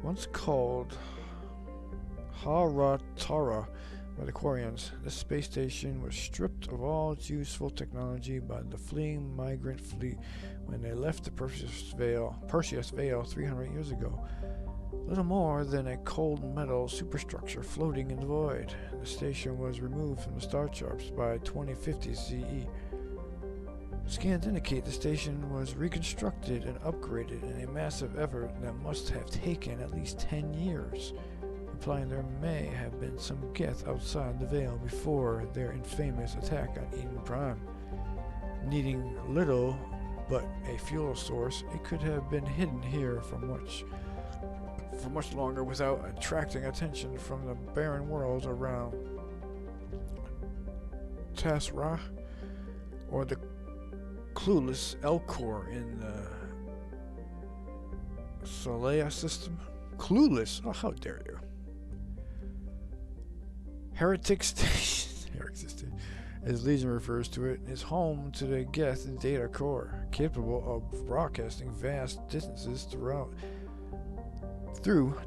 Once called Haratara by the Quarians, this space station was stripped of all its useful technology by the fleeing migrant fleet when they left the Perseus Veil 300 years ago. Little more than a cold metal superstructure floating in the void. The station was removed from the star charts by 2050 CE. Scans indicate the station was reconstructed and upgraded in a massive effort that must have taken at least 10 years, implying there may have been some Geth outside the Veil before their infamous attack on Eden Prime. Needing little but a fuel source, it could have been hidden here for much longer without attracting attention from the barren worlds around Tasra or the clueless Elcor in the Solea system. Clueless? Oh, how dare you. Heretic Station, as Legion refers to it, is home to the Geth data core, capable of broadcasting vast distances through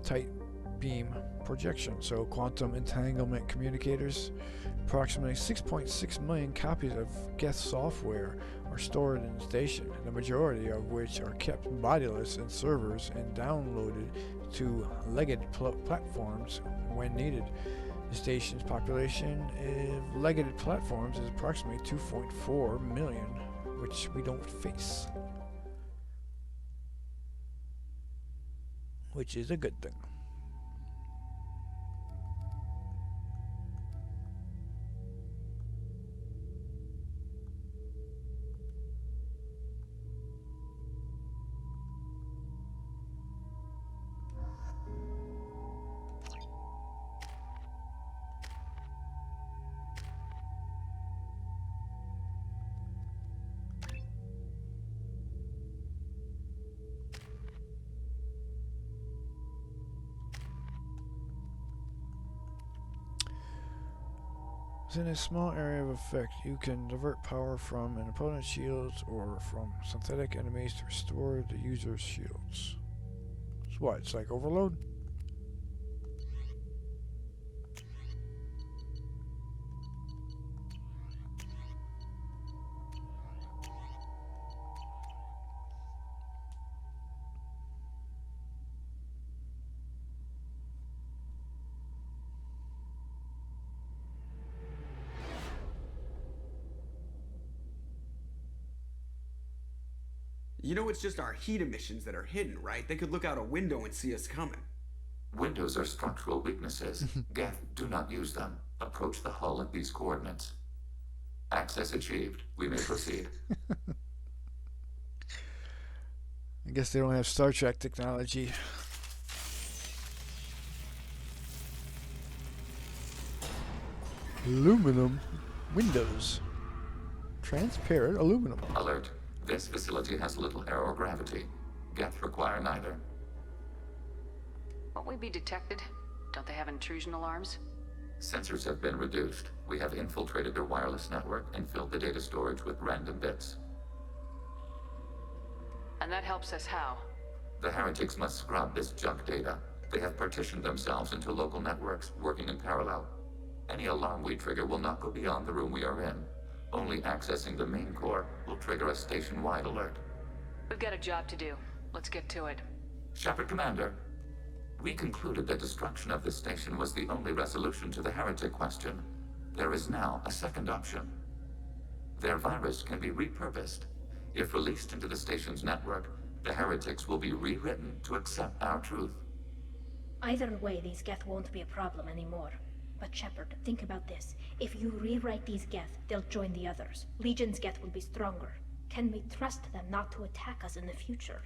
tight beam projection, so quantum entanglement communicators. Approximately 6.6 million copies of Geth software are stored in the station, the majority of which are kept bodiless in servers and downloaded to legated platforms when needed. The station's population of legated platforms is approximately 2.4 million, which we don't face, which is a good thing. Within a small area of effect, you can divert power from an opponent's shields or from synthetic enemies to restore the user's shields. So what, it's like overload? You know it's just our heat emissions that are hidden, right? They could look out a window and see us coming. Windows are structural weaknesses. Geth, do not use them. Approach the hull at these coordinates. Access achieved. We may proceed. I guess they don't have Star Trek technology. Aluminum windows. Transparent aluminum. Alert. This facility has little air or gravity. Geth require neither. Won't we be detected? Don't they have intrusion alarms? Sensors have been reduced. We have infiltrated their wireless network and filled the data storage with random bits. And that helps us how? The heretics must scrub this junk data. They have partitioned themselves into local networks, working in parallel. Any alarm we trigger will not go beyond the room we are in. Only accessing the main core will trigger a station-wide alert. We've got a job to do. Let's get to it. Shepard Commander, we concluded that destruction of this station was the only resolution to the heretic question. There is now a second option. Their virus can be repurposed. If released into the station's network, the heretics will be rewritten to accept our truth. Either way, these Geth won't be a problem anymore. But Shepard, think about this. If you rewrite these Geth, they'll join the others. Legion's Geth will be stronger. Can we trust them not to attack us in the future?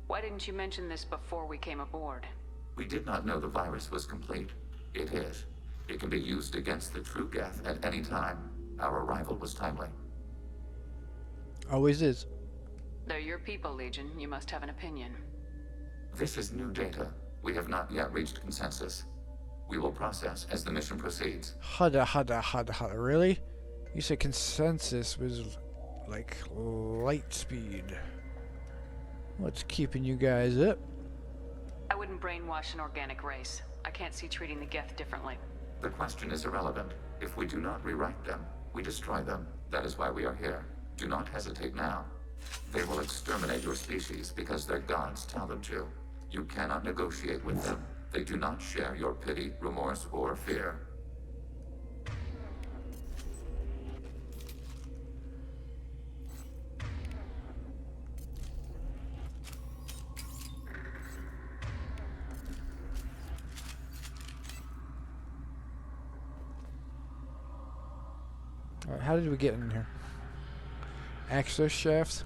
Why didn't you mention this before we came aboard? We did not know the virus was complete. It is. It can be used against the true Geth at any time. Our arrival was timely. Always is. They're your people, Legion. You must have an opinion. This is new data. We have not yet reached consensus. We will process as the mission proceeds. Hada. Really? You said consensus was like light speed. What's keeping you guys up? I I wouldn't brainwash an organic race. I can't see treating the Geth differently. The question is irrelevant. If we do not rewrite them, we destroy them. That is why we are here. Do not hesitate now. They will exterminate your species because their gods tell them to. You cannot negotiate with them. They do not share your pity, remorse, or fear. Alright, how did we get in here? Access shaft.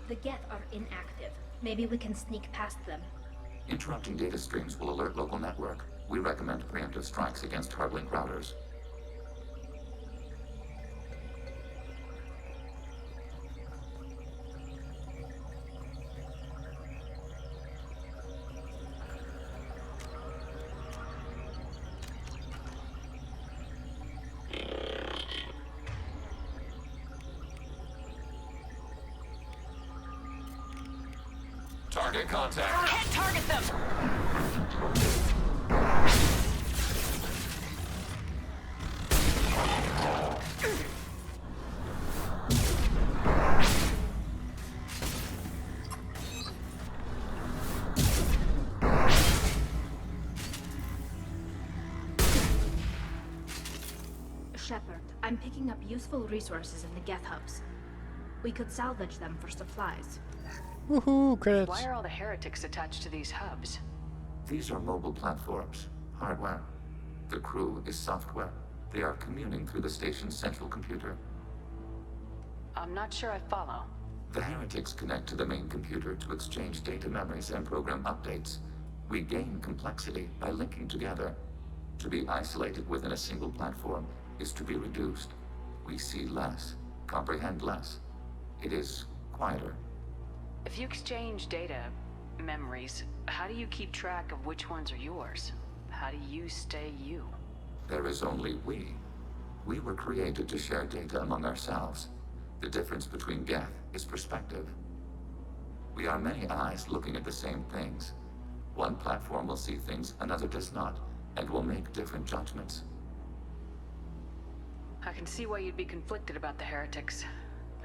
The Geth are inactive. Maybe we can sneak past them. Interrupting data streams will alert local network. We recommend preemptive strikes against hard-link routers. Target contact. Can't target them! Shepard, I'm picking up useful resources in the Geth hubs. We could salvage them for supplies. Woohoo! Credits. Why are all the heretics attached to these hubs? These are mobile platforms, hardware. The crew is software. They are communing through the station's central computer. I'm not sure I follow. The heretics connect to the main computer to exchange data memories and program updates. We gain complexity by linking together. To be isolated within a single platform is to be reduced. We see less, comprehend less. It is quieter. If you exchange data, memories, how do you keep track of which ones are yours? How do you stay you? There is only we. We were created to share data among ourselves. The difference between Geth is perspective. We are many eyes looking at the same things. One platform will see things another does not, and will make different judgments. I can see why you'd be conflicted about the heretics.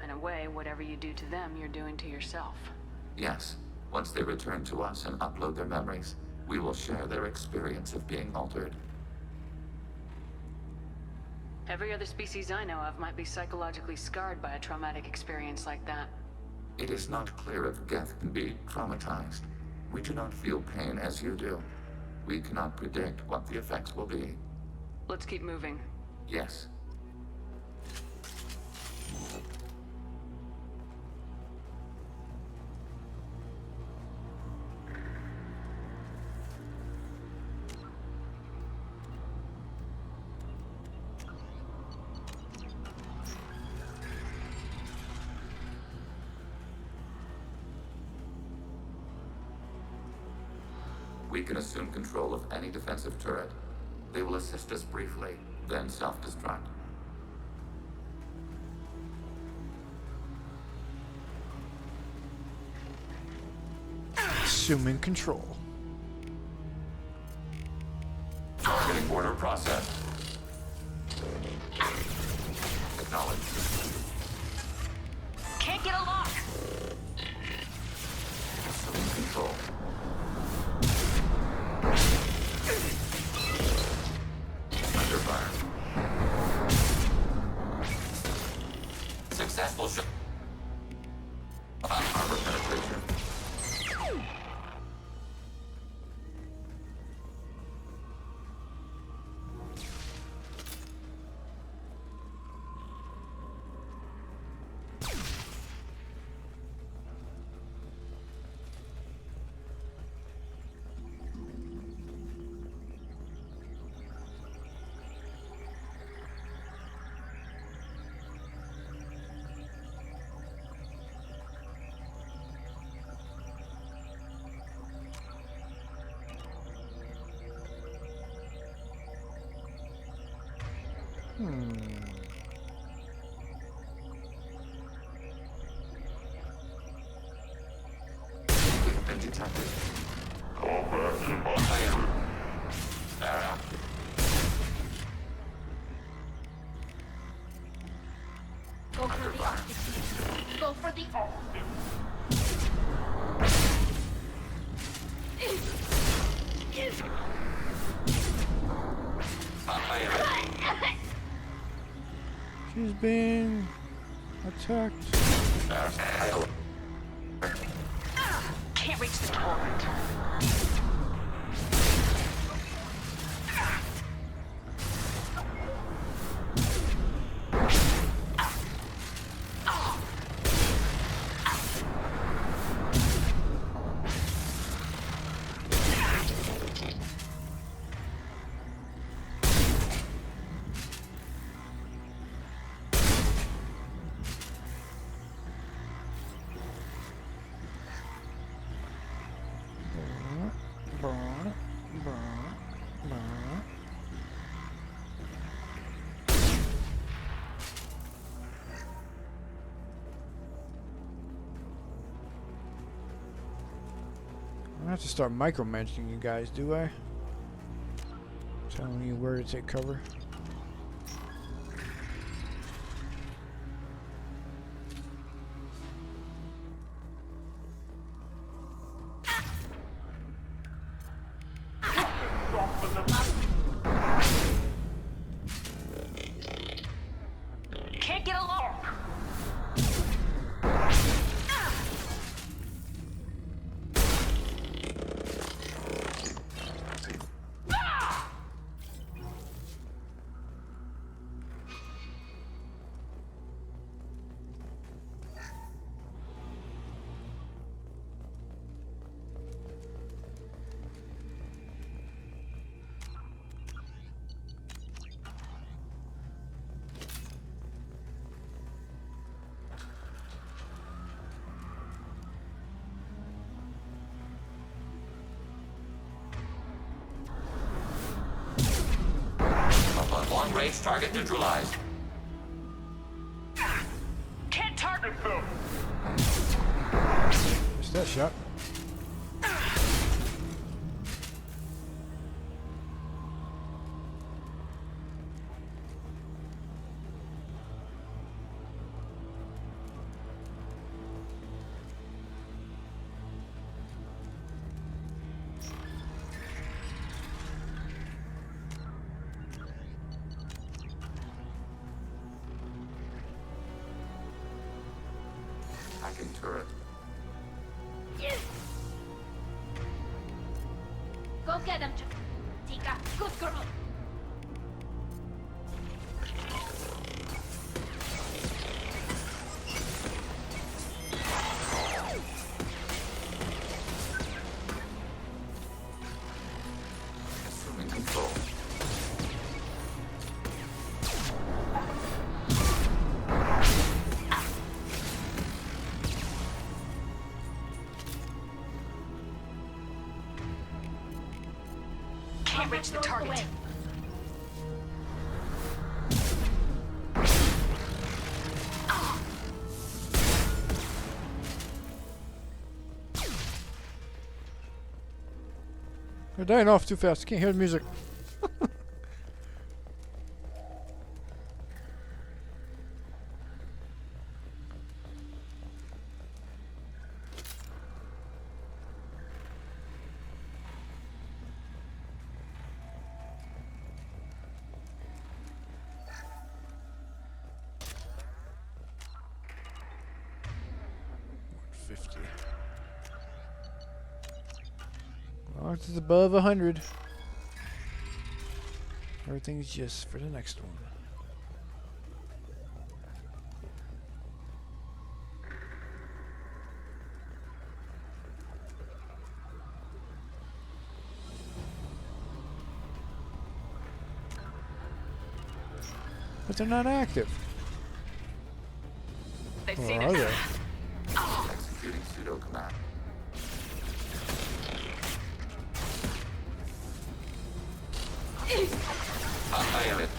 In a way, whatever you do to them, you're doing to yourself. Yes, once they return to us and upload their memories, we will share their experience of being altered. Every other species I know of might be psychologically scarred by a traumatic experience like that. It is not clear if Geth can be traumatized. We do not feel pain as you do. We cannot predict what the effects will be. Let's keep moving. Yes. We can assume control of any defensive turret. They will assist us briefly, then self-destruct. Assuming control. Targeting order processed. Acknowledged. Can't get a lock! Assuming control. Under fire. Successful shot. Armor penetration. Been detected. Go for the optic. Go for the She's being attacked. Can't reach the torrent. I don't have to start micromanaging you guys, do I? Telling you where to take cover. Can't get along. Long-range target neutralized. Can't target them. Missed that shot. Hacking turret. Go get him, Tika. Good girl. Assuming control. Can't reach the target. Away. They're dying off too fast. I can't hear the music. Ours is above 100. Everything's just for the next one. But they're not active. They've Or seen are it. they? Executing pseudo command. Annihilate.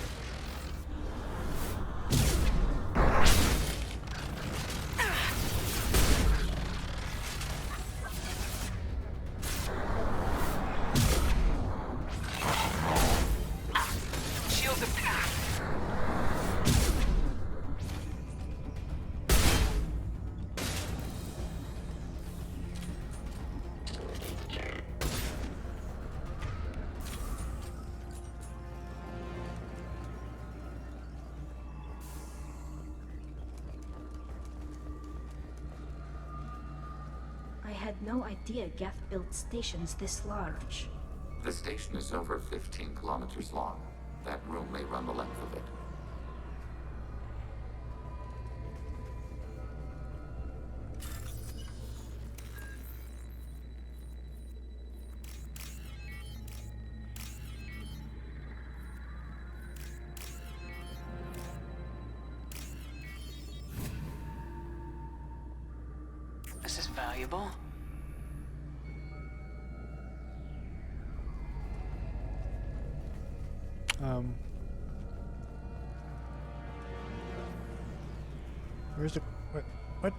had no idea Geth built stations this large. The station is over 15 kilometers long. That room may run the length of it. This is valuable. Where's the... What?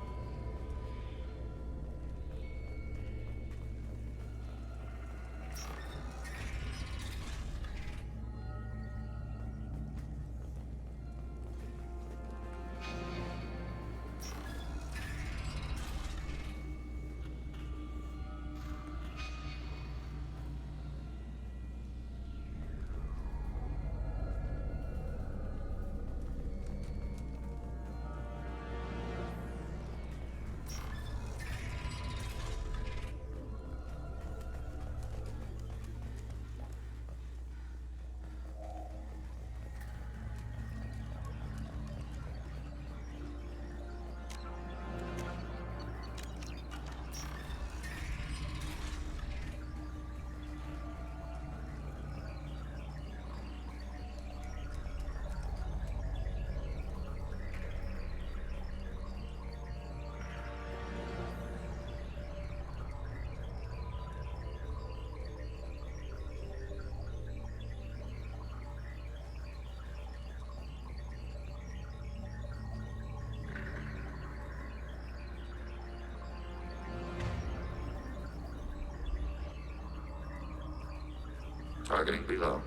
Targeting below.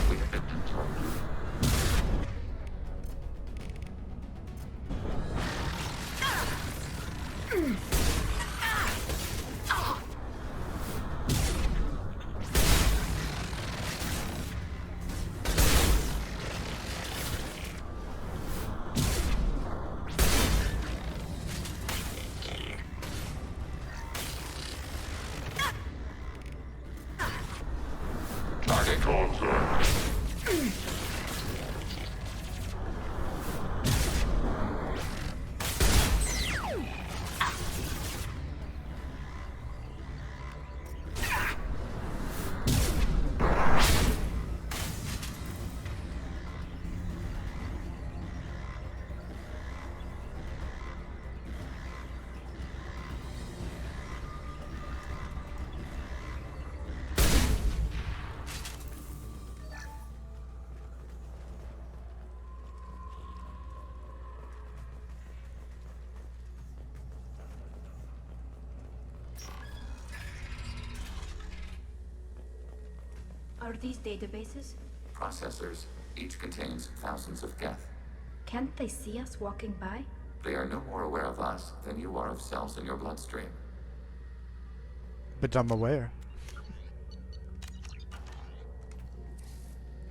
We have been targeted. Target contact. Are these databases? Processors. Each contains thousands of Geth. Can't they see us walking by? They are no more aware of us than you are of cells in your bloodstream. But I'm aware.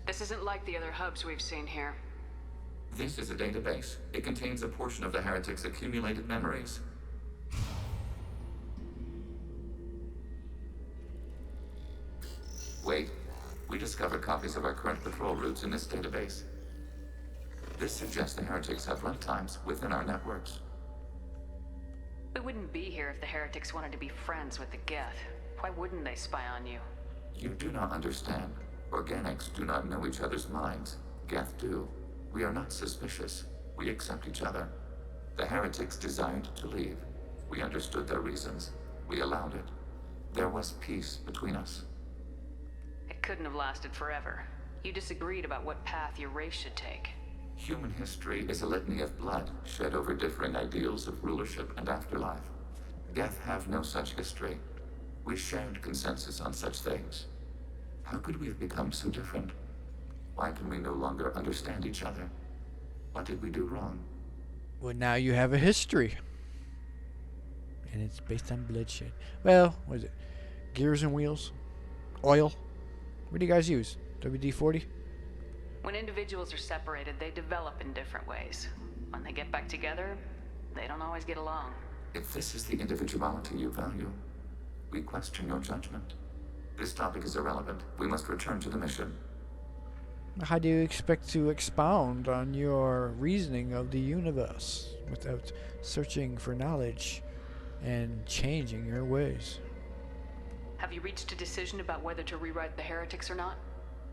This isn't like the other hubs we've seen here. This is a database. It contains a portion of the heretic's accumulated memories. Wait. We discovered copies of our current patrol routes in this database. This suggests the heretics have runtimes within our networks. We wouldn't be here if the heretics wanted to be friends with the Geth. Why wouldn't they spy on you? You do not understand. Organics do not know each other's minds. Geth do. We are not suspicious. We accept each other. The heretics desired to leave. We understood their reasons. We allowed it. There was peace between us. It couldn't have lasted forever. You disagreed about what path your race should take. Human history is a litany of blood shed over differing ideals of rulership and afterlife. Geth have no such history. We shared consensus on such things. How could we have become so different? Why can we no longer understand each other? What did we do wrong? Well, now you have a history. And it's based on bloodshed. Well, what is it? Gears and wheels? Oil? What do you guys use? WD-40? When individuals are separated, they develop in different ways. When they get back together, they don't always get along. If this is the individuality you value, we question your judgment. This topic is irrelevant. We must return to the mission. How do you expect to expound on your reasoning of the universe without searching for knowledge and changing your ways? Have you reached a decision about whether to rewrite the heretics or not?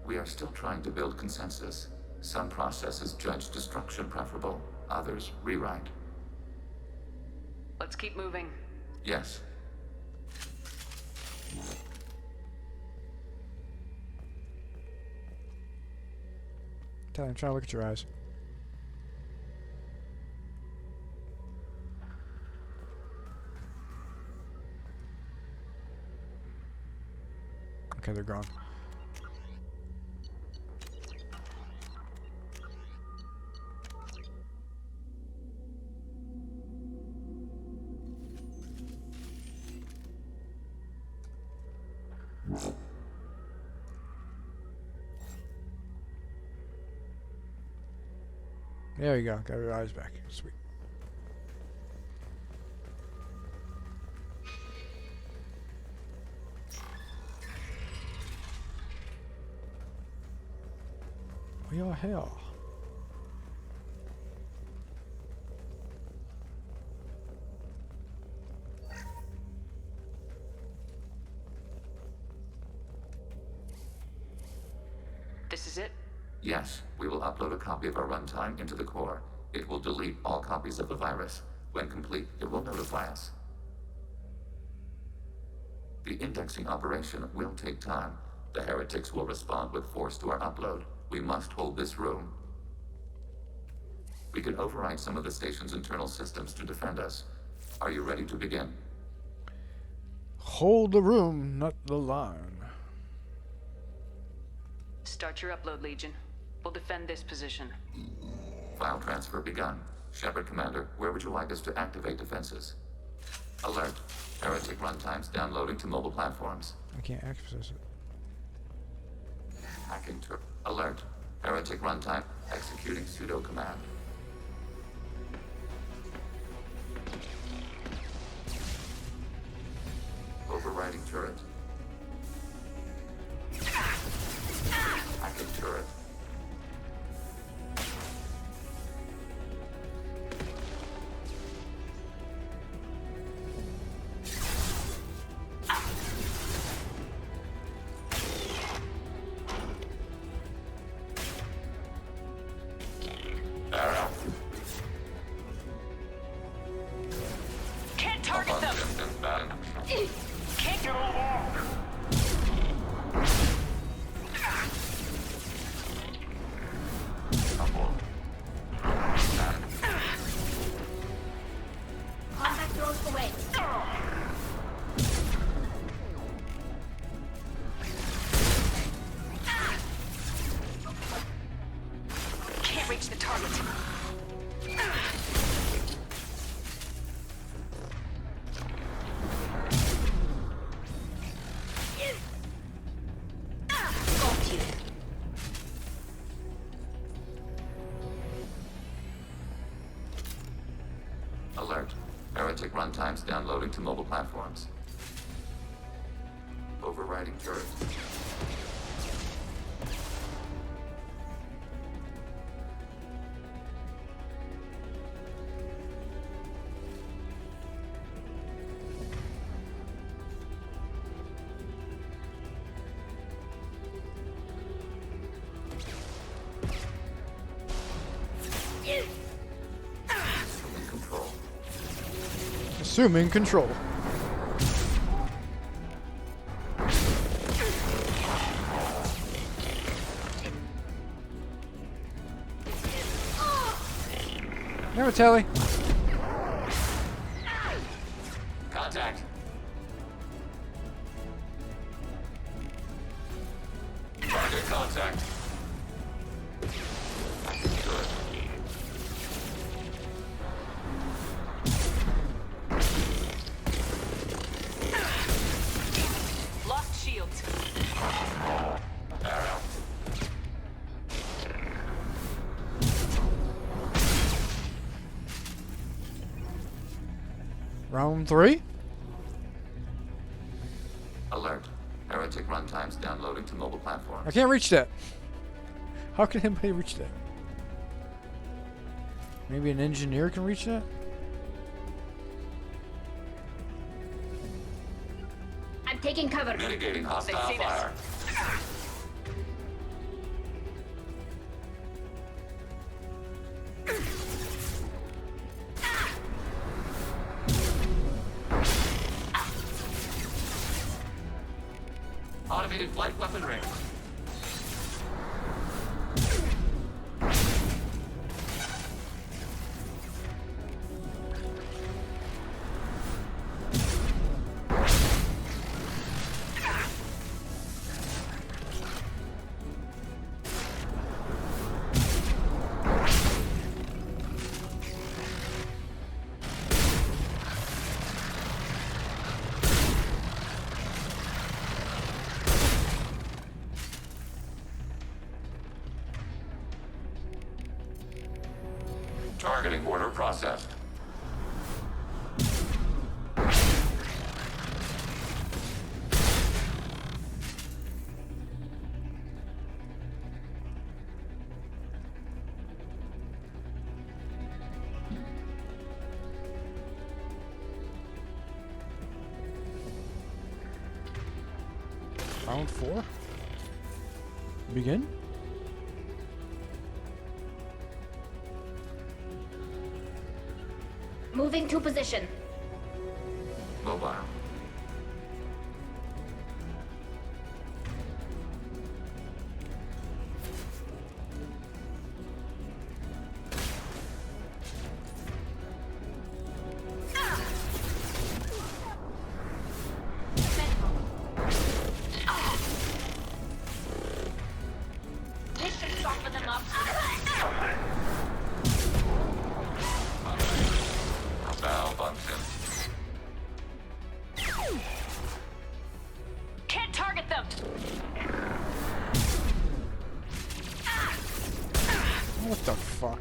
We are still trying to build consensus. Some processes judge destruction preferable, others rewrite. Let's keep moving. Yes. Tell him, try to look at your eyes. Okay, they're gone. There you go. Got her eyes back. Sweet. Oh, your hell. This is it? Yes, we will upload a copy of our runtime into the core. It will delete all copies of the virus. When complete, it will notify us. The indexing operation will take time. The heretics will respond with force to our upload. We must hold this room. We can override some of the station's internal systems to defend us. Are you ready to begin? Hold the room, not the line. Start your upload, Legion. We'll defend this position. File transfer begun. Shepard Commander, where would you like us to activate defenses? Alert. Heretic runtimes downloading to mobile platforms. I can't access it. Hacking alert. Heretic runtime executing pseudo command. Overriding turret. Hacking turret. Can't target them! Can't get along! Contact drones away. Can't reach the target. Got you. Alert. Heretic runtimes downloading to mobile platforms. Overriding turret. Assuming control. Assuming control. Never Telly. Contact. Target contact. Good. Lost shields. Arrow. Round 3? Alert. Heretic runtimes downloading to mobile platforms. I can't reach that. How can anybody reach that? Maybe an engineer can reach that? I'm taking cover. Mitigating hostile They've seen us. fire. Automated flight weapon ring. Targeting order processed. Round 4? Begin? Moving to position. Mobile. This should soften them up. Malfunction. Can't target them! What the fuck?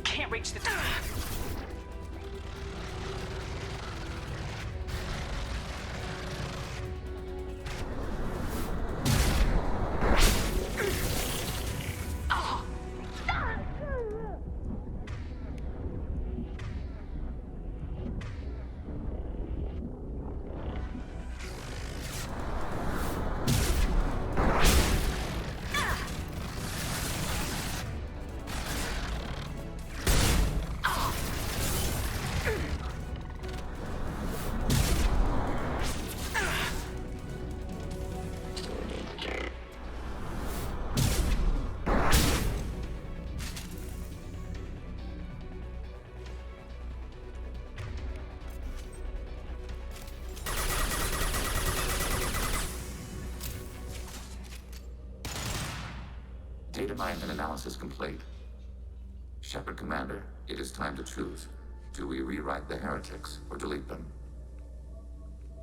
Can't reach the... Data mine and analysis complete. Shepard Commander, it is time to choose. Do we rewrite the heretics or delete them?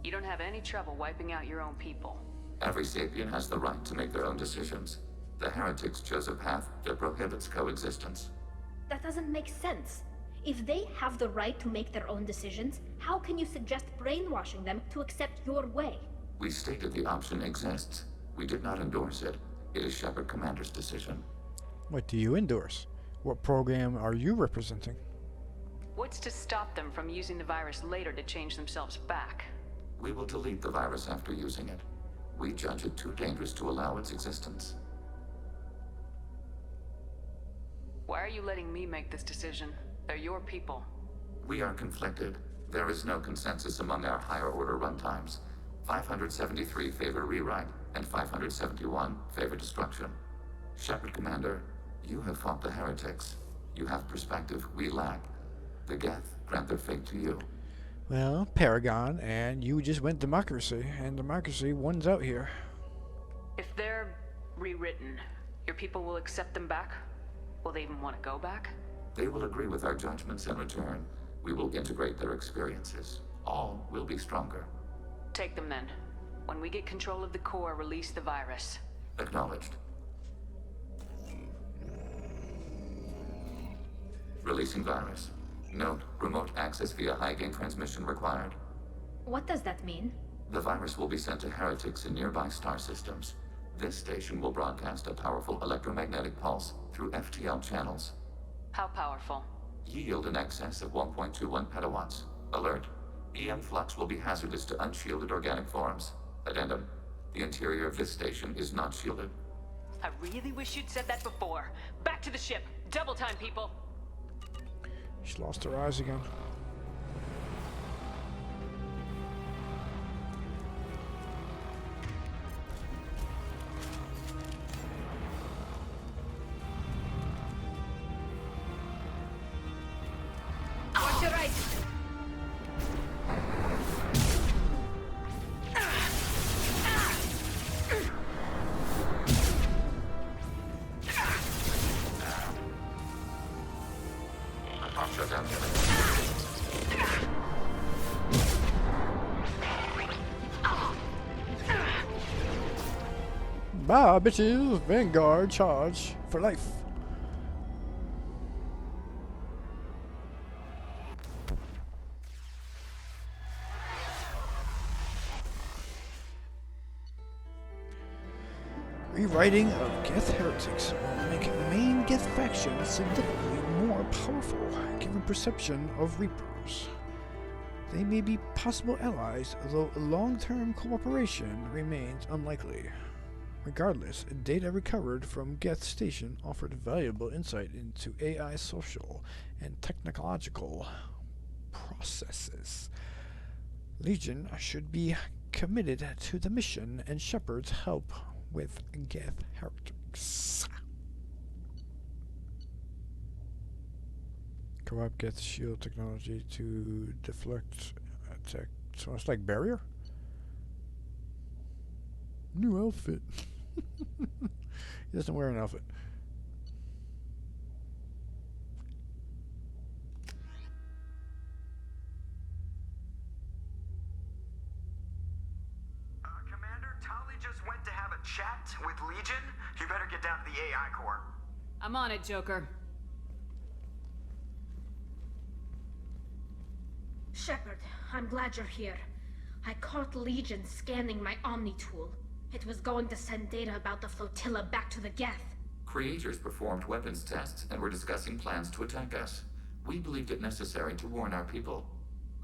You don't have any trouble wiping out your own people. Every sapient has the right to make their own decisions. The heretics chose a path that prohibits coexistence. That doesn't make sense. If they have the right to make their own decisions, how can you suggest brainwashing them to accept your way? We stated the option exists. We did not endorse it. It is Shepard Commander's decision. What do you endorse? What program are you representing? What's to stop them from using the virus later to change themselves back? We will delete the virus after using it. We judge it too dangerous to allow its existence. Why are you letting me make this decision? They're your people. We are conflicted. There is no consensus among our higher order runtimes. 573 favor rewrite, and 571 favor destruction. Shepard Commander, you have fought the heretics. You have perspective we lack. The Geth grant their fate to you. Well, Paragon, and you just went democracy, and democracy wins out here. If they're Rewritten. Your people will accept them back? Will they even want to go back? They will agree with our judgments in return. We will integrate their experiences. All will be stronger. Take them then. When we get control of the core, release the virus. Acknowledged. Releasing virus. Note, remote access via high-gain transmission required. What does that mean? The virus will be sent to heretics in nearby star systems. This station will broadcast a powerful electromagnetic pulse through FTL channels. How powerful? Yield in excess of 1.21 petawatts. Alert. EM flux will be hazardous to unshielded organic forms. Addendum. The interior of this station is not shielded. I really wish you'd said that before. Back to the ship. Double time, people. She's lost her eyes again. Watch your right. I'll shut down the Bye, bitches. Vanguard charge for life. Rewriting of Geth heretics will make main Geth faction significantly more powerful, given perception of Reapers. They may be possible allies, though long-term cooperation remains unlikely. Regardless, data recovered from Geth Station offered valuable insight into AI social and technological processes. Legion should be committed to the mission and Shepard's help with Geth heretics. Co-op Geth shield technology to deflect attack. So it's like barrier? New outfit. He doesn't wear an outfit. Commander, Tali just went to have a chat with Legion. You better get down to the AI core. I'm on it, Joker. Shepard, I'm glad you're here. I caught Legion scanning my Omni tool. It was going to send data about the flotilla back to the Geth. Creators performed weapons tests and were discussing plans to attack us. We believed it necessary to warn our people.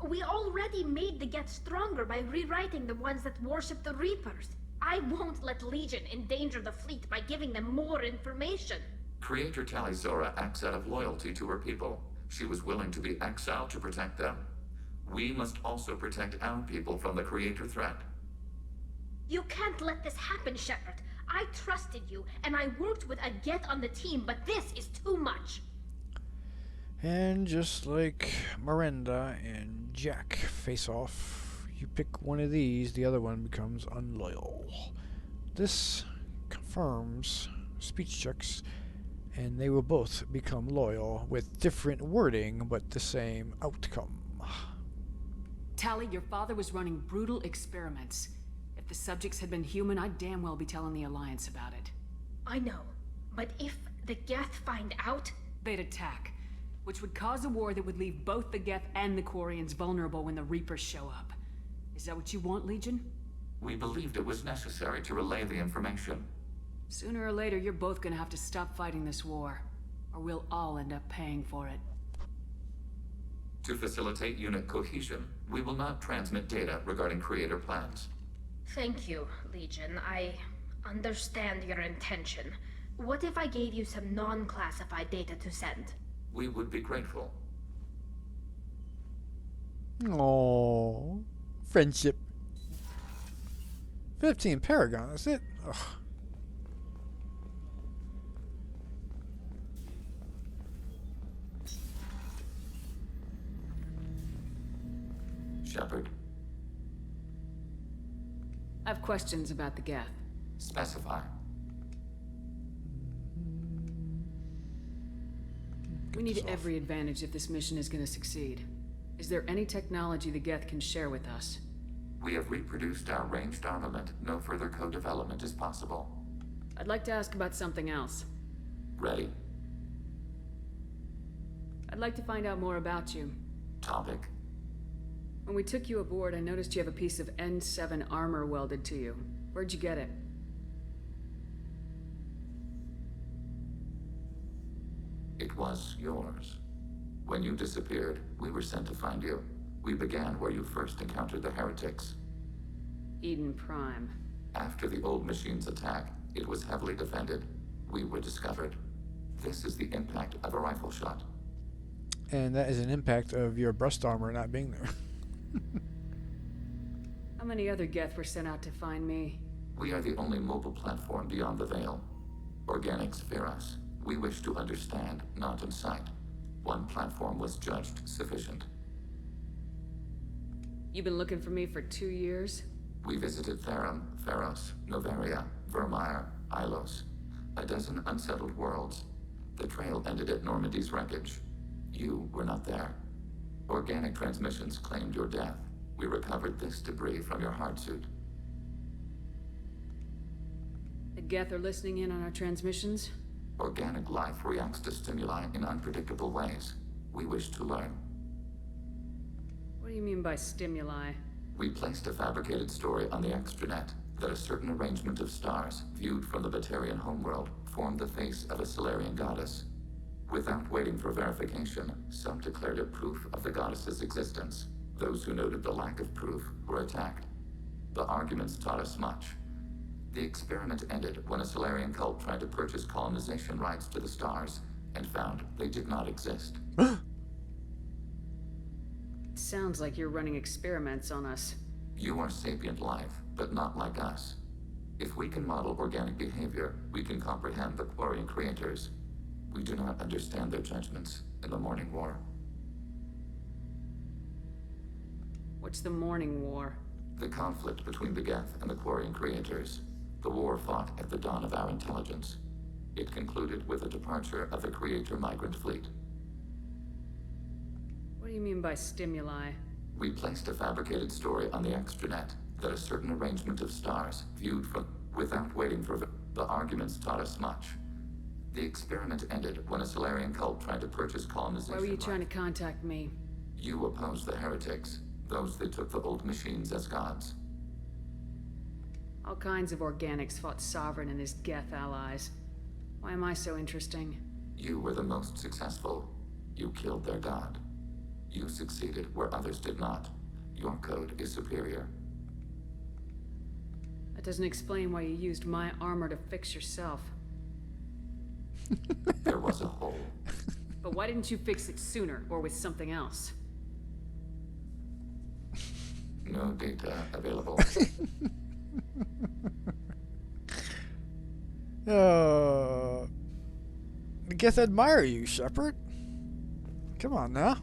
We already made the Geth stronger by rewriting the ones that worship the Reapers. I won't let Legion endanger the fleet by giving them more information. Creator Tali Zora acts out of loyalty to her people. She was willing to be exiled to protect them. We must also protect our people from the Creator threat. You can't let this happen, Shepard. I trusted you, and I worked with a Geth on the team, but this is too much. And just like Miranda and Jack face off, you pick one of these, the other one becomes unloyal. This confirms speech checks, and they will both become loyal with different wording, but the same outcome. Tali, your father was running brutal experiments. If the subjects had been human, I'd damn well be telling the Alliance about it. I know, but if the Geth find out... They'd attack, which would cause a war that would leave both the Geth and the Quarians vulnerable when the Reapers show up. Is that what you want, Legion? We believed it was necessary to relay the information. Sooner or later, you're both gonna have to stop fighting this war, or we'll all end up paying for it. To facilitate unit cohesion, we will not transmit data regarding Creator plans. Thank you, Legion. I understand your intention. What if I gave you some non-classified data to send? We would be grateful. Aww. Friendship. 15 Paragon, that's it? Ugh. Shepard, I have questions about the Geth. specify. need off. every advantage if this mission is going to succeed. Is there any technology the Geth can share with us? We have reproduced our ranged armament. No further co-development is possible. I'd like to ask about something else. Ready? I'd like to find out more about you. Topic. When we took you aboard, I noticed you have a piece of N7 armor welded to you. Where'd you get it? It was yours. When you disappeared, we were sent to find you. We began where you first encountered the heretics. Eden Prime. After the old machine's attack, it was heavily defended. We were discovered. This is the impact of a rifle shot. And that is an impact of your breast armor not being there. How many other Geth were sent out to find me? We are the only mobile platform beyond the veil. Organics fear us. We wish to understand, not incite. One platform was judged sufficient. You've been looking for me for 2 years? We visited Therum, Pharos, Novaria, Vermeer, Ilos. A dozen unsettled worlds. The trail ended at Normandy's wreckage. You were not there. Organic transmissions claimed your death. We recovered this debris from your hard suit. The Geth are listening in on our transmissions? Organic life reacts to stimuli in unpredictable ways. We wish to learn. What do you mean by stimuli? We placed a fabricated story on the extranet that a certain arrangement of stars, viewed from the Batarian homeworld, formed the face of a Solarian goddess. Without waiting for verification, some declared it proof of the goddess's existence. Those who noted the lack of proof were attacked. The arguments taught us much. The experiment ended when a Solarian cult tried to purchase colonization rights to the stars and found they did not exist. It sounds like you're running experiments on us. You are sapient life, but not like us. If we can model organic behavior, we can comprehend the Quarian creators. We do not understand their judgments in the Morning War. What's the Morning War? The conflict between the Geth and the Quarian creators. The war fought at the dawn of our intelligence. It concluded with the departure of the Creator migrant fleet. What do you mean by stimuli? We placed a fabricated story on the extranet that a certain arrangement of stars, viewed from without waiting for the arguments taught us much. The experiment ended when a Solarian cult tried to purchase colonization. Why were you trying to contact me? You opposed the heretics, those that took the old machines as gods. All kinds of organics fought Sovereign and his Geth allies. Why am I so interesting? You were the most successful. You killed their god. You succeeded where others did not. Your code is superior. That doesn't explain why you used my armor to fix yourself. There was a hole. But why didn't you fix it sooner, or with something else? No data available. I guess I admire you, Shepard. Come on now.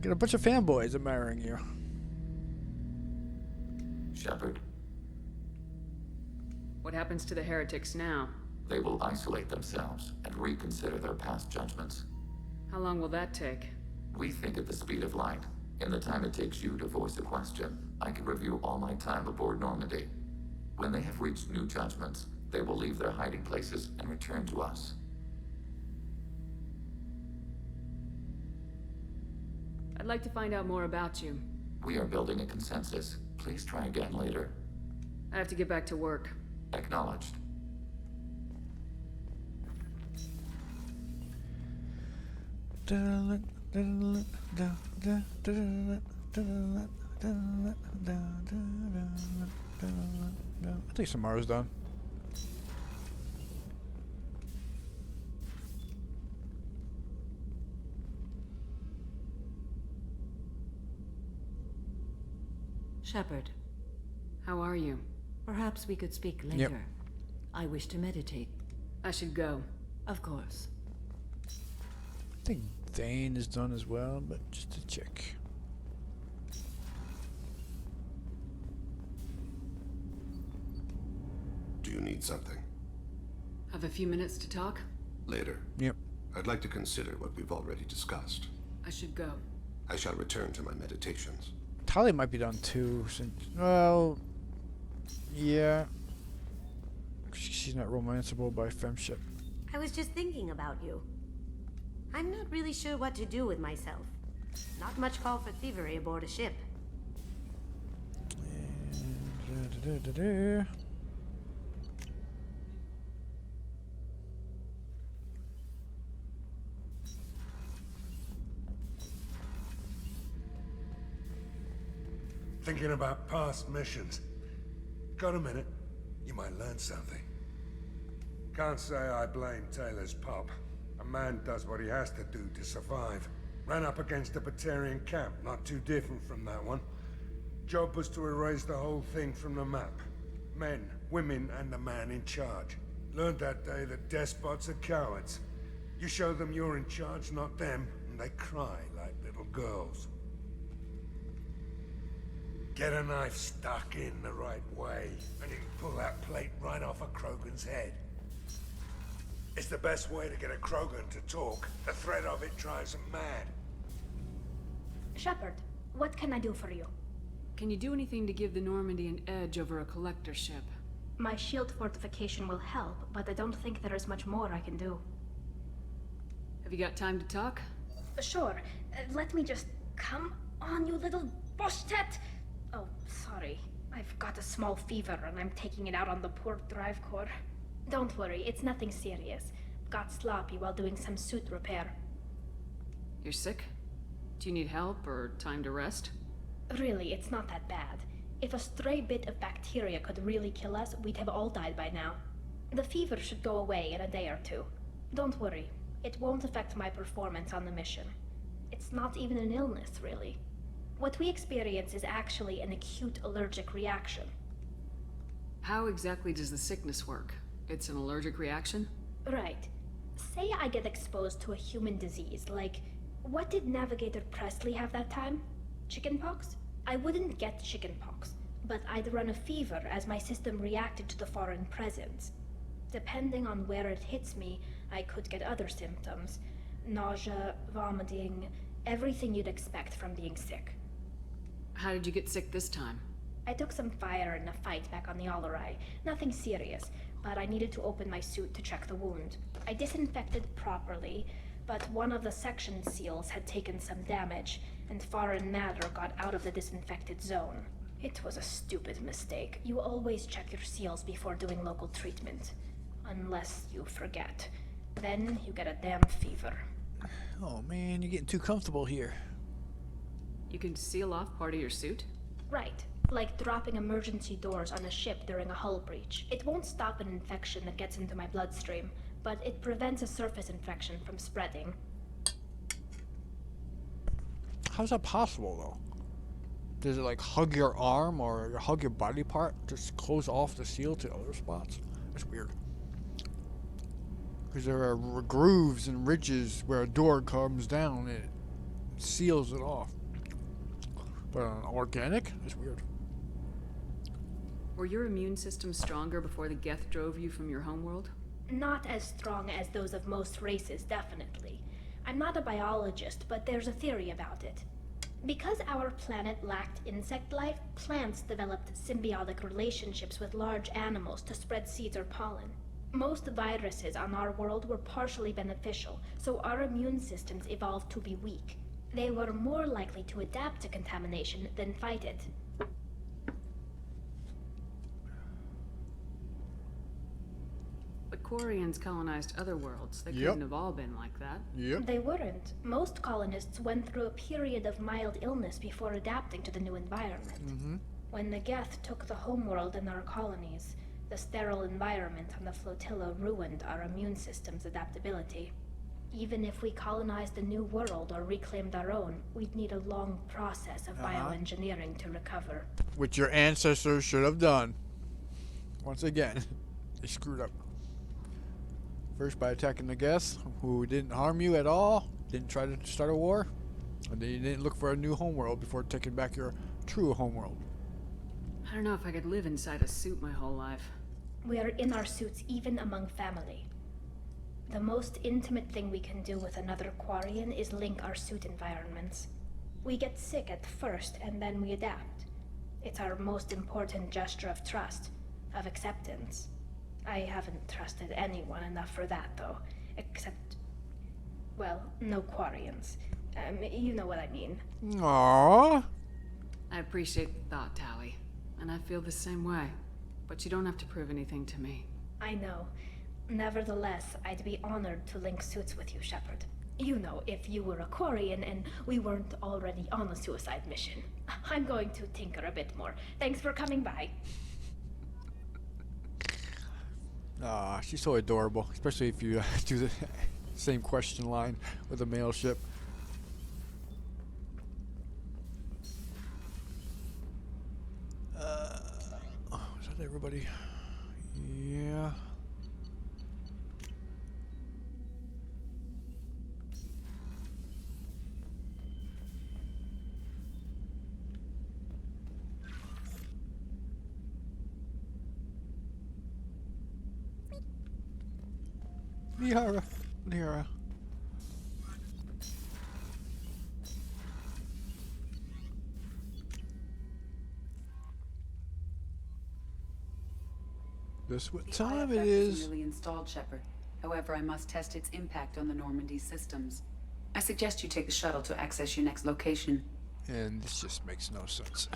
Get a bunch of fanboys admiring you. Shepard, What happens to the heretics now? they will isolate themselves and reconsider their past judgments. How long will that take? We think at the speed of light. In the time it takes you to voice a question, I can review all my time aboard Normandy. When they have reached new judgments, they will leave their hiding places and return to us. I'd like to find out more about you. We are building a consensus. Please try again later. I have to get back to work. Acknowledged. I think Samara's done. Shepard, How are you? perhaps we could speak later. Yep. I wish to meditate. I should go. Of course. I think Thane is done as well, but just to check. Do you need something? Have a few minutes to talk? Later. Yep. I'd like to consider what we've already discussed. I should go. I shall return to my meditations. Tali might be done too, since, well, yeah. She's not romanceable by FemShep. I was just thinking about you. I'm not really sure what to do with myself. Not much call for thievery aboard a ship. And, Thinking about past missions. Got a minute? You might learn something. Can't say I blame Taylor's pop. A man does what he has to do to survive. Ran up against a Batarian camp, not too different from that one. Job was to erase the whole thing from the map. Men, women, and the man in charge. Learned that day that despots are cowards. You show them you're in charge, not them, and they cry like little girls. Get a knife stuck in the right way, and you can pull that plate right off a Krogan's head. It's the best way to get a Krogan to talk. The threat of it drives them mad. Shepard, what can I do for you? Can you do anything to give the Normandy an edge over a collector ship? My shield fortification will help, but I don't think there is much more I can do. Have you got time to talk? Sure. Let me just... Come on, you little boshtet! Oh, sorry. I've got a small fever and I'm taking it out on the poor drive core. Don't worry, it's nothing serious. Got sloppy while doing some suit repair. You're sick? Do you need help or time to rest? Really, it's not that bad. If a stray bit of bacteria could really kill us, we'd have all died by now. The fever should go away in a day or two. Don't worry, it won't affect my performance on the mission. It's not even an illness, really. What we experience is actually an acute allergic reaction. How exactly does the sickness work? It's an allergic reaction? Right. Say I get exposed to a human disease, like... What did Navigator Presley have that time? Chickenpox? I wouldn't get chickenpox, but I'd run a fever as my system reacted to the foreign presence. Depending on where it hits me, I could get other symptoms. Nausea, vomiting, everything you'd expect from being sick. How did you get sick this time? I took some fire in a fight back on the Allerai. Nothing serious, but I needed to open my suit to check the wound. I disinfected properly, but one of the section seals had taken some damage, and foreign matter got out of the disinfected zone. It was a stupid mistake. You always check your seals before doing local treatment. Unless you forget. Then you get a damn fever. oh man, you're getting too comfortable here. You can seal off part of your suit? Right. Like dropping emergency doors on a ship during a hull breach. It won't stop an infection that gets into my bloodstream, but it prevents a surface infection from spreading. How's that possible, though? Does it, like, hug your arm or hug your body part? Just close off the seal to other spots? That's weird. Because there are grooves and ridges where a door comes down and it seals it off. But organic? That's weird. Were your immune system stronger before the Geth drove you from your homeworld? Not as strong as those of most races, definitely. I'm not a biologist, but there's a theory about it. Because our planet lacked insect life, plants developed symbiotic relationships with large animals to spread seeds or pollen. Most viruses on our world were partially beneficial, so our immune systems evolved to be weak. They were more likely to adapt to contamination than fight it. But Quarians colonized other worlds. They couldn't have all been like that. They weren't. Most colonists went through a period of mild illness before adapting to the new environment. When the Geth took the homeworld and our colonies, the sterile environment on the flotilla ruined our immune system's adaptability. Even if we colonized a new world or reclaimed our own, we'd need a long process of bioengineering to recover. Which your ancestors should have done. Once again, they screwed up. First by attacking the Geth, who didn't harm you at all, didn't try to start a war, and then you didn't look for a new homeworld before taking back your true homeworld. I don't know if I could live inside a suit my whole life. We are in our suits even among family. The most intimate thing we can do with another Quarian is link our suit environments. We get sick at first, and then we adapt. It's our most important gesture of trust, of acceptance. I haven't trusted anyone enough for that, though. Except, well, no Quarians. You know what I mean. Aww. I appreciate the thought, Tally. And I feel the same way. But you don't have to prove anything to me. I know. Nevertheless, I'd be honored to link suits with you, Shepard. You know, if you were a Quarian and we weren't already on a suicide mission. I'm going to tinker a bit more. Thanks for coming by. Ah, she's so adorable, especially if you do the same question line with a male ship. Is that everybody? Yeah. Liara. Guess what time it is? Newly installed, Shepard. However, I must test its impact on the Normandy systems. I suggest you take the shuttle to access your next location. And this just makes no sense.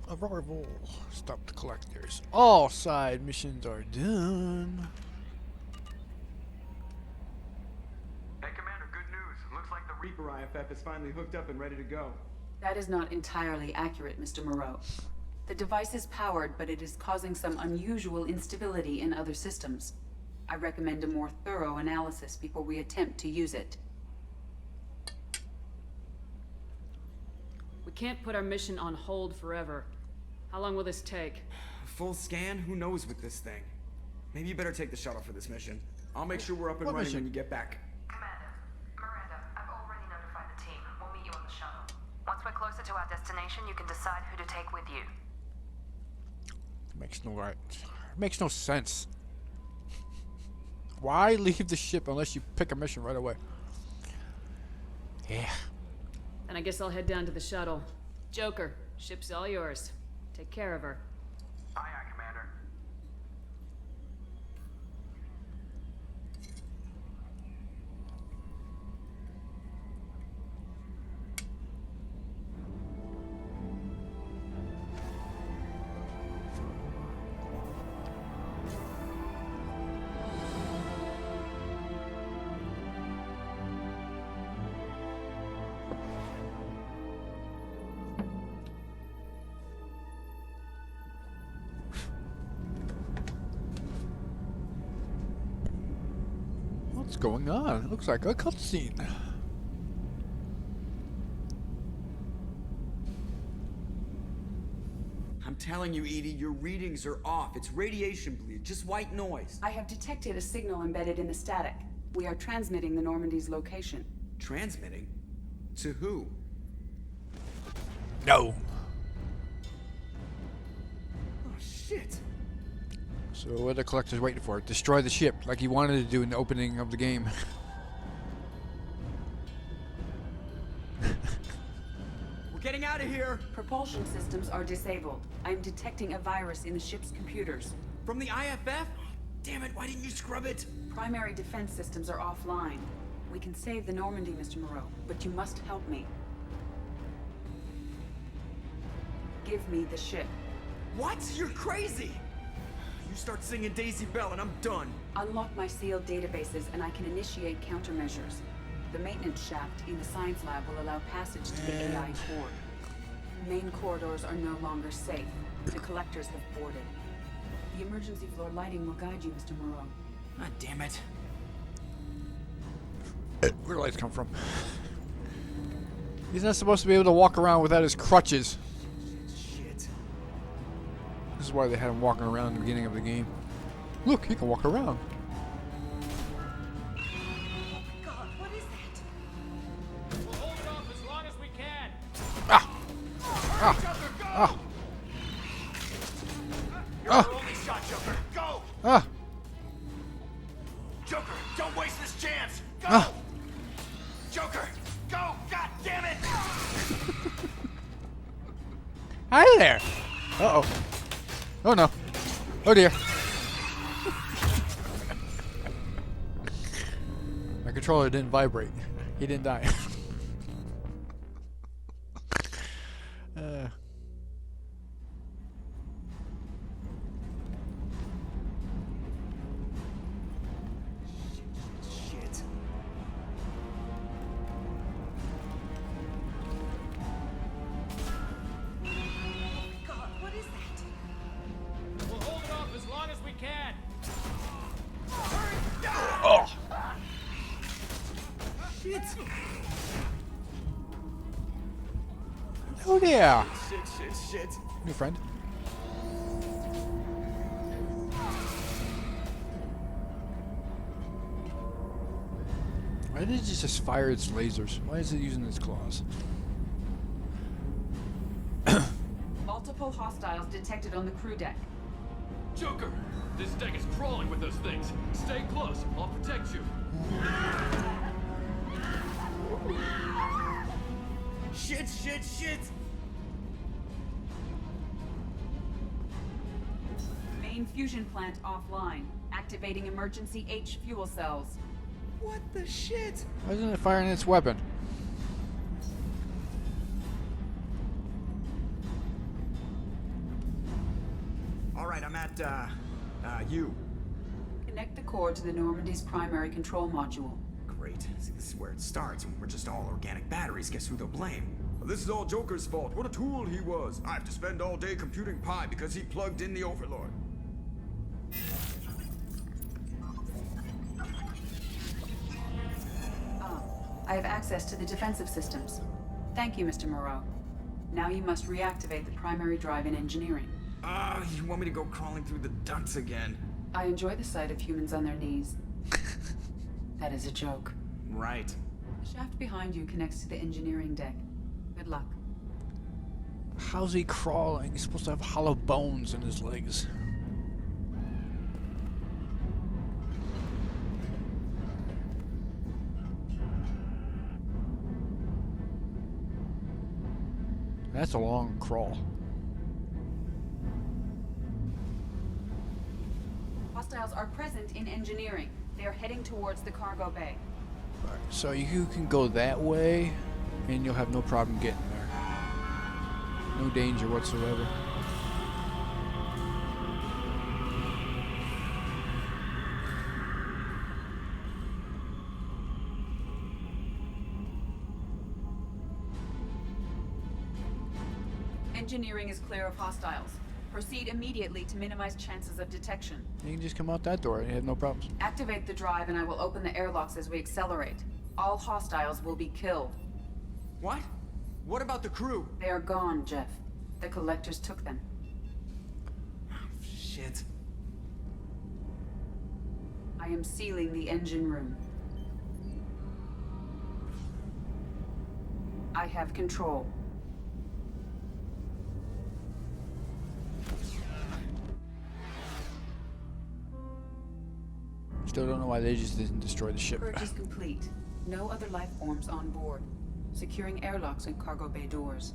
Arrival. Stop the collectors. All side missions are done. Hey, Commander, good news. Looks like the Reaper IFF is finally hooked up and ready to go. That is not entirely accurate, Mr. Moreau. The device is powered, but it is causing some unusual instability in other systems. I recommend a more thorough analysis before we attempt to use it. We can't put our mission on hold forever. How long will this take? Full scan? Who knows with this thing? Maybe you better take the shuttle for this mission. I'll make sure we're up and What running mission? when you get back. Commander, Miranda, I've already notified the team. We'll meet you on the shuttle. Once we're closer to our destination, you can decide who to take with you. Makes no sense. Why leave the ship unless you pick a mission right away? Yeah. And I guess I'll head down to the shuttle. Joker, ship's all yours. Take care of her. Aye, aye, Commander. What's going on? Looks like a cutscene. I'm telling you, Edie, your readings are off. It's radiation bleed, just white noise. I have detected a signal embedded in the static. We are transmitting the Normandy's location. Transmitting? To who? No. Oh, shit. So what are the collectors waiting for? Destroy the ship, like he wanted to do in the opening of the game. We're getting out of here! Propulsion systems are disabled. I'm detecting a virus in the ship's computers. From the IFF? Damn it, why didn't you scrub it? Primary defense systems are offline. We can save the Normandy, Mr. Moreau, but you must help me. Give me the ship. What? You're crazy! You start singing Daisy Bell and I'm done. Unlock my sealed databases and I can initiate countermeasures. The maintenance shaft in the science lab will allow passage to the AI core. Main corridors are no longer safe. The collectors have boarded. The emergency floor lighting will guide you, Mr. Moreau. God damn it. Where do lights come from? He's not supposed to be able to walk around without his crutches. Shit. This is why they had him walking around in the beginning of the game. Look, he can walk around. God, what is that? We'll hold it off as long as we can. Hi there! Uh-oh. Oh no. Oh dear. My controller didn't vibrate. He didn't die. Shit. God, what is that? We'll hold it off as long as we can. Oh. Shit. Oh dear. Shit. New friend. Why did it just fire its lasers? Why is it using its claws? Multiple hostiles detected on the crew deck. Joker, this deck is crawling with those things. Stay close. I'll protect you. Shit. Main fusion plant offline. Activating emergency H fuel cells. What the shit? Why isn't it firing its weapon? Alright, I'm at, U. Connect the core to the Normandy's primary control module. Great. See, this is where it starts, and we're just all organic batteries. Guess who they'll blame? This is all Joker's fault. What a tool he was. I have to spend all day computing pi because he plugged in the Overlord. I have access to the defensive systems. Thank you, Mr. Moreau. Now you must reactivate the primary drive in engineering. You want me to go crawling through the ducts again? I enjoy the sight of humans on their knees. That is a joke. Right. The shaft behind you connects to the engineering deck. Good luck. How's he crawling? He's supposed to have hollow bones in his legs. That's a long crawl. Hostiles are present in engineering. They are heading towards the cargo bay. Right, so you can go that way, and you'll have no problem getting there. No danger whatsoever. Engineering is clear of hostiles. Proceed immediately to minimize chances of detection. You can just come out that door and you have no problems. Activate the drive and I will open the airlocks as we accelerate. All hostiles will be killed. What? What about the crew? They are gone, Jeff. The collectors took them. Shit. I am sealing the engine room. I have control. Still don't know why they just didn't destroy the ship. Purge is complete. No other life forms on board. Securing airlocks and cargo bay doors.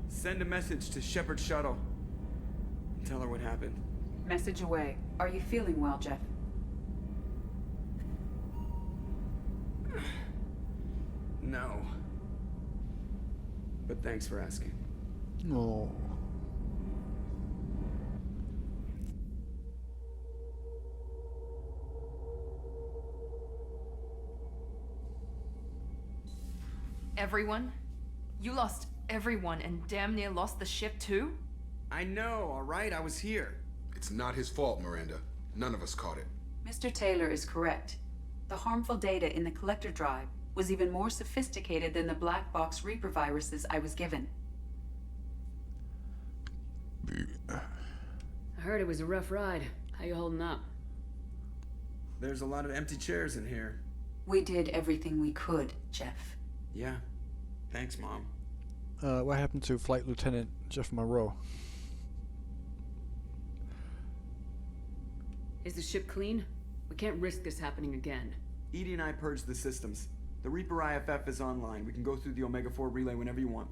Send a message to Shepard Shuttle. Tell her what happened. Message away. Are you feeling well, Jeff? No. But thanks for asking. No. Everyone? You lost everyone and damn near lost the ship too? I know, alright? I was here. It's not his fault, Miranda. None of us caught it. Mr. Taylor is correct. The harmful data in the collector drive was even more sophisticated than the black box Reaper viruses I was given. I heard it was a rough ride. How you holding up? There's a lot of empty chairs in here. We did everything we could, Jeff. Yeah. Thanks, Mom. What happened to Flight Lieutenant Jeff Moreau? Is the ship clean? We can't risk this happening again. Edie and I purged the systems. The Reaper IFF is online. We can go through the Omega-4 relay whenever you want.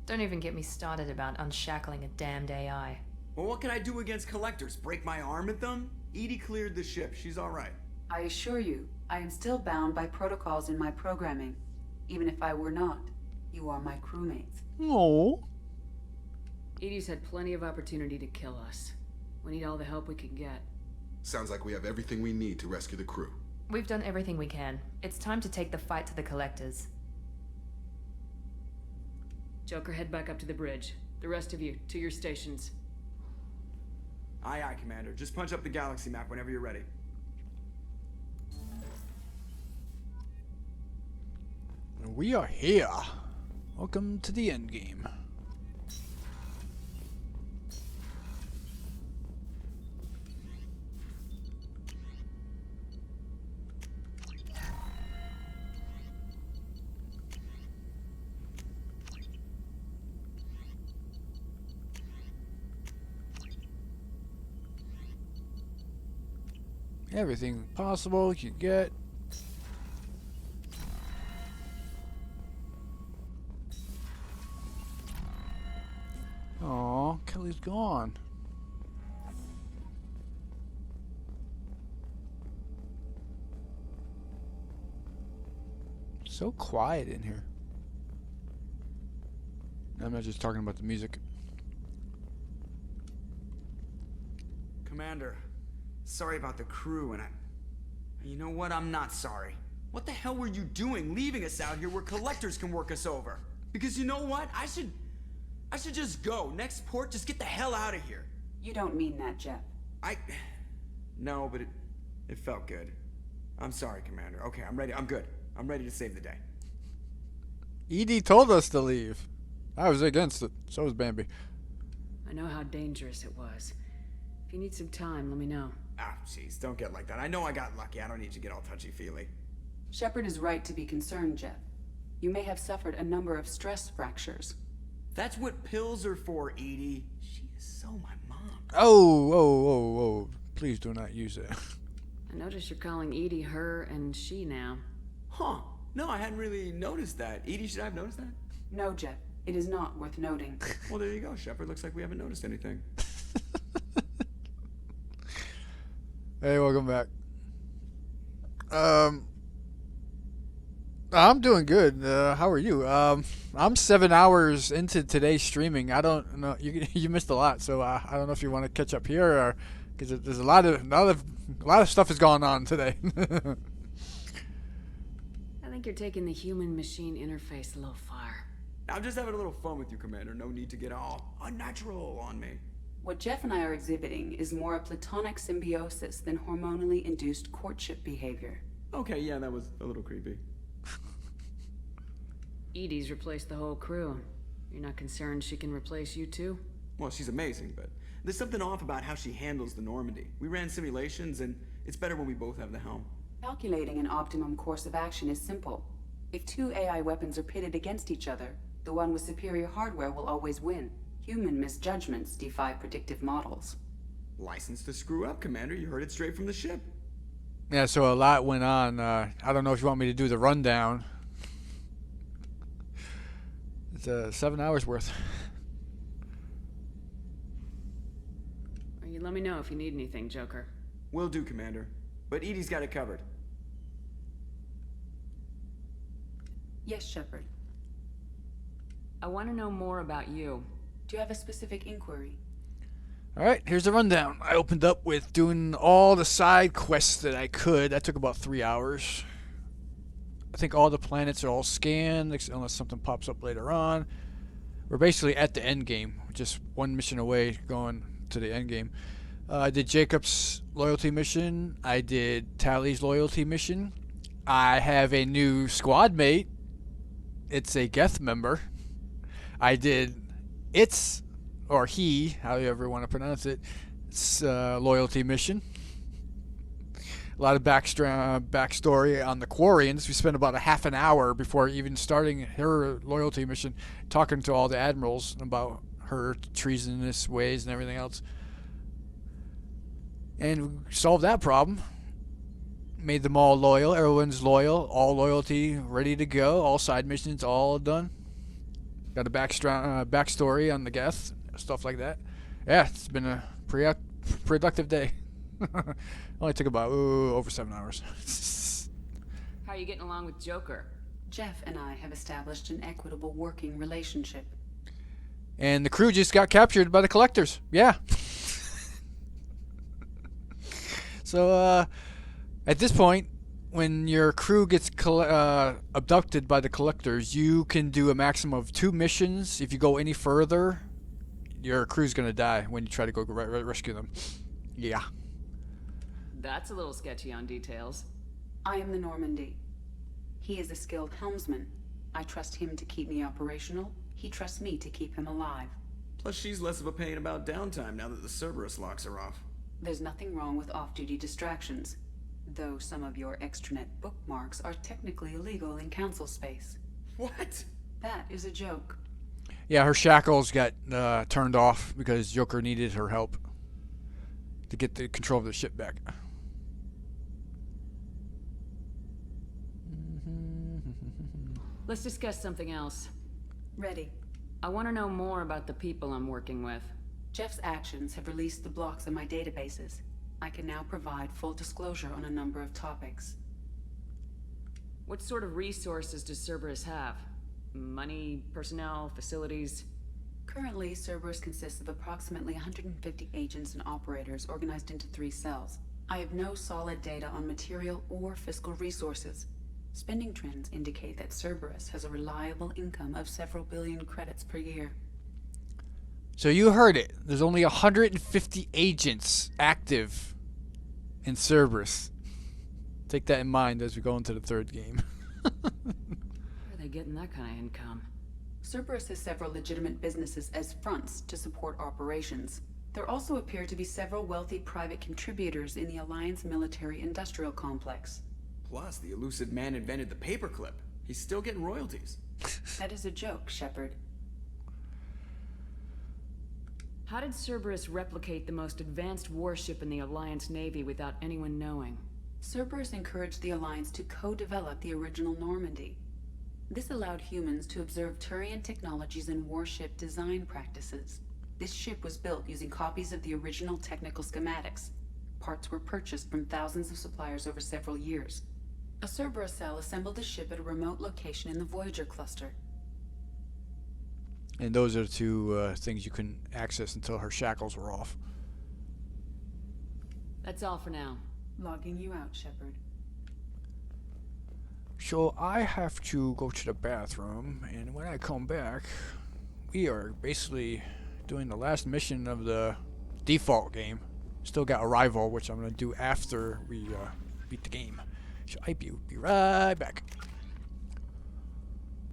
Don't even get me started about unshackling a damned AI. Well, what can I do against collectors? Break my arm at them? Edie cleared the ship. She's alright. I assure you, I am still bound by protocols in my programming. Even if I were not, you are my crewmates. Oh. Edie's had plenty of opportunity to kill us. We need all the help we can get. Sounds like we have everything we need to rescue the crew. We've done everything we can. It's time to take the fight to the collectors. Joker, head back up to the bridge. The rest of you, to your stations. Aye, aye, Commander. Just punch up the galaxy map whenever you're ready. We are here. Welcome to the end game. Everything possible you get. Aw, Kelly's gone. So quiet in here. I'm not just talking about the music. Commander, sorry about the crew, and you know what? I'm not sorry. What the hell were you doing leaving us out here where collectors can work us over? Because you know what? I should just go. Next port, just get the hell out of here. You don't mean that, Jeff. No, but it felt good. I'm sorry, Commander. Okay, I'm ready. I'm good. I'm ready to save the day. Edie told us to leave. I was against it. So was Bambi. I know how dangerous it was. If you need some time, let me know. Ah, jeez, don't get like that. I know I got lucky. I don't need to get all touchy-feely. Shepard is right to be concerned, Jeff. You may have suffered a number of stress fractures. That's what pills are for, Edie. She is so my mom. Oh. Please do not use it. I notice you're calling Edie her and she now. Huh. No, I hadn't really noticed that. Edie, should I have noticed that? No, Jeff. It is not worth noting. Well, there you go, Shepard. Looks like we haven't noticed anything. Hey, welcome back. I'm doing good. How are you? I'm 7 hours into today's streaming. I don't know. You missed a lot, so I don't know if you want to catch up here, or because there's a lot of stuff is going on today. I think you're taking the human-machine interface a little far. I'm just having a little fun with you, Commander. No need to get all unnatural on me. What Jeff and I are exhibiting is more a platonic symbiosis than hormonally induced courtship behavior. Okay, yeah, that was a little creepy. Edie's replaced the whole crew. You're not concerned she can replace you too? Well, she's amazing, but there's something off about how she handles the Normandy. We ran simulations, and it's better when we both have the helm. Calculating an optimum course of action is simple. If two AI weapons are pitted against each other, the one with superior hardware will always win. Human misjudgments defy predictive models. License to screw up, Commander. You heard it straight from the ship. Yeah, so a lot went on. I don't know if you want me to do the rundown. It's 7 hours worth. You let me know if you need anything, Joker. Will do, Commander. But Edie's got it covered. Yes, Shepard. I want to know more about you. Do you have a specific inquiry? Alright, here's the rundown. I opened up with doing all the side quests that I could. That took about 3 hours. I think all the planets are all scanned, unless something pops up later on. We're basically at the end game, just one mission away going to the end game. I did Jacob's loyalty mission. I did Tally's loyalty mission. I have a new squad mate. It's a Geth member. I did its, or he, however you want to pronounce it, it's loyalty mission. A lot of backstory on the Quarians. We spent about a half an hour before even starting her loyalty mission talking to all the admirals about her treasonous ways and everything else. And we solved that problem. Made them all loyal. Everyone's loyal. All loyalty ready to go. All side missions all done. Got a backstory on the Geth. Stuff like that. Yeah, it's been a productive day. Only took about over 7 hours. How are you getting along with Joker? Jeff and I have established an equitable working relationship. And the crew just got captured by the collectors. Yeah. So, at this point, when your crew gets abducted by the collectors, you can do a maximum of 2 missions. If you go any further, your crew's going to die when you try to go rescue them. Yeah. That's a little sketchy on details. I am the Normandy. He is a skilled helmsman. I trust him to keep me operational. He trusts me to keep him alive. Plus, she's less of a pain about downtime now that the Cerberus locks her off. There's nothing wrong with off-duty distractions, though some of your extranet bookmarks are technically illegal in council space. What? That is a joke. Yeah, her shackles got turned off because Joker needed her help to get the control of the ship back. Let's discuss something else. Ready. I want to know more about the people I'm working with. Jeff's actions have released the blocks in my databases. I can now provide full disclosure on a number of topics. What sort of resources does Cerberus have? Money, personnel, facilities? Currently, Cerberus consists of approximately 150 agents and operators organized into 3 cells. I have no solid data on material or fiscal resources. Spending trends indicate that Cerberus has a reliable income of several billion credits per year. So you heard it. There's only 150 agents active in Cerberus. Take that in mind as we go into the 3rd game. Where are they getting that kind of income? Cerberus has several legitimate businesses as fronts to support operations. There also appear to be several wealthy private contributors in the Alliance military-industrial complex. Plus, the elusive man invented the paperclip. He's still getting royalties. That is a joke, Shepard. How did Cerberus replicate the most advanced warship in the Alliance Navy without anyone knowing? Cerberus encouraged the Alliance to co-develop the original Normandy. This allowed humans to observe Turian technologies and warship design practices. This ship was built using copies of the original technical schematics. Parts were purchased from thousands of suppliers over several years. A Cerberus cell assembled the ship at a remote location in the Voyager cluster. And those are the 2 things you couldn't access until her shackles were off. That's all for now. Logging you out, Shepard. So I have to go to the bathroom, and when I come back, we are basically doing the last mission of the default game. Still got Arrival, which I'm going to do after we beat the game. So I'll be right back.